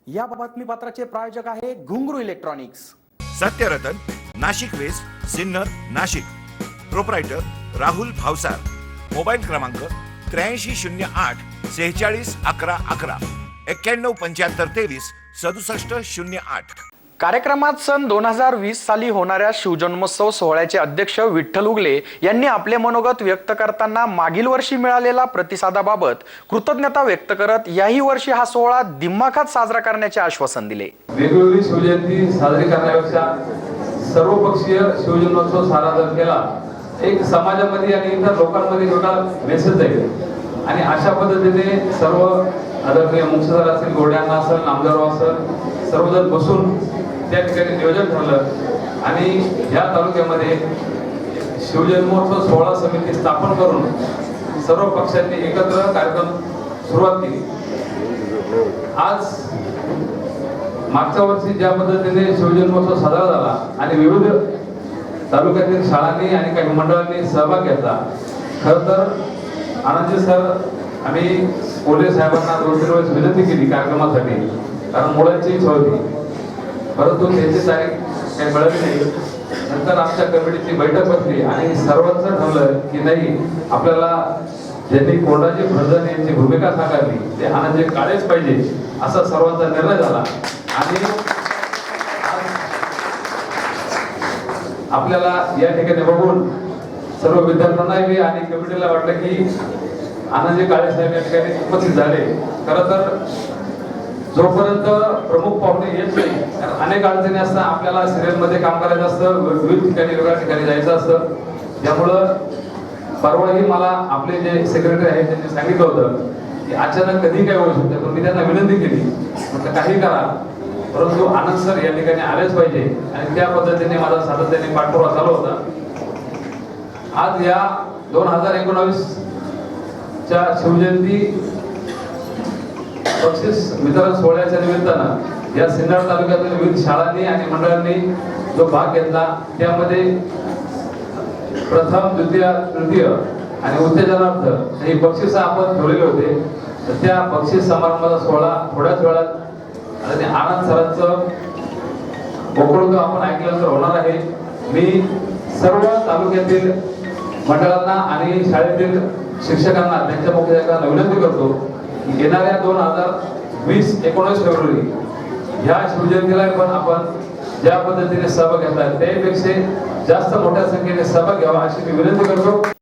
या बातमीपत्राचे प्रायोजक आहे Ghungroo electronics. Satyaratan, Nashik west, Sinnar, Nashik. Proprietor Rahul Bhavsar. Mobile क्रमांक 8308 46 11 11 91 75 23 67 08। कार्यक्रमात सन 2020 साली होणाऱ्या शिवजन्मोत्सव सोहळ्याचे अध्यक्ष विठ्ठल उगले यांनी आपले मनोगत व्यक्त करताना मागील वर्षी मिळालेला प्रतिसादाबाबत कृतज्ञता व्यक्त करत याही वर्षी हा सोहळा दिमाखात साजरा करण्याचे आश्वासन दिले। वेगवेगळी शिवजयंती साजरी करण्यापेक्षा सर्वपक्षीय शिवजन्मोत्सव साजरा केला एक समाजामध्ये आणि इतर लोकांमध्ये वेगळा मेसेज आहे आणि अशा पद्धतीने सर्व आदरणीय मुख्यसर असतील, गोड्यांना असेल, नामदार असेल, सर्वजण बसून त्या ठिकाणी नियोजन ठरलं आणि या तालुक्यामध्ये शिवजन्मोत्सव सोहळा समिती स्थापन करून सर्व पक्षांनी एकत्र कार्यक्रम सुरुवात केली। आज मागच्या वर्षी ज्या पद्धतीने शिवजन्मोत्सव साजरा झाला आणि विविध तालुक्यातील शाळांनी आणि काही मंडळांनी सहभाग घेतला, खरं तर आनंदजी सर आम्ही कोल्हे साहेबांना 2-3 वेळेस विनंती केली कार्यक्रमासाठी, कारण मुलांची इच्छा होती, परंतु त्यांची तारीख काही मिळाली नाही। नंतर आमच्या कमिटीची बैठक बसली आणि सर्वांचं ठरलं की नाही, आपल्याला ज्यांनी कोंडाजी फडजण यांची भूमिका साकारली ते आनंदजी काळेच पाहिजे असा सर्वांचा निर्णय झाला आणि आपल्याला या ठिकाणी बघून सर्व विद्यार्थ्यांनाही आणि कमिटीला वाटलं की आनंदजी काळे साहेब या ठिकाणी उपस्थित झाले। खरं तर जोपर्यंत प्रमुख पाहुणे येत नाही, कारण अनेक अडचणी असतात, आपल्याला सिरियलमध्ये काम करायचं असतं, विविध ठिकाणी वेगळ्या ठिकाणी जायचं असतं, त्यामुळं परवाही मला आपले जे सेक्रेटरी आहेत त्यांनी सांगितलं होतं की अचानक कधी काय होऊ शकतं, पण मी त्यांना विनंती केली, म्हटलं काही करा परंतु आनंद सर या ठिकाणी आलेच पाहिजे आणि त्या पद्धतीने माझा सातत्याने पाठपुरावा चालू होता। आज या 2019 च्या शिवजयंती बक्षीस वितरण सोहळ्याच्या निमित्तानं या सिन्नर तालुक्यातील विविध शाळांनी आणि मंडळांनी जो भाग घेतला त्यामध्ये प्रथम, द्वितीय, तृतीय आणि उत्तेजनार्थ ही बक्षीस आपण ठेवलेले होते। तर त्या बक्षीस समारंभाचा सोहळा थोड्याच वेळात आणि आनंद सरांचं वक्तव्य आपण ऐकल्यानंतर होणार आहे। मी सर्व तालुक्यातील मंडळांना आणि शाळेतील शिक्षकांना, त्यांच्या मुख्याध्यापकांना विनंती करतो की येणाऱ्या 2020-19 फेब्रुवारी या शिवजयंतीला पण आपण ज्या पद्धतीने सहभाग घेतला त्यापेक्षा जास्त मोठ्या संख्येने सहभाग घ्यावा अशी मी विनंती करतो।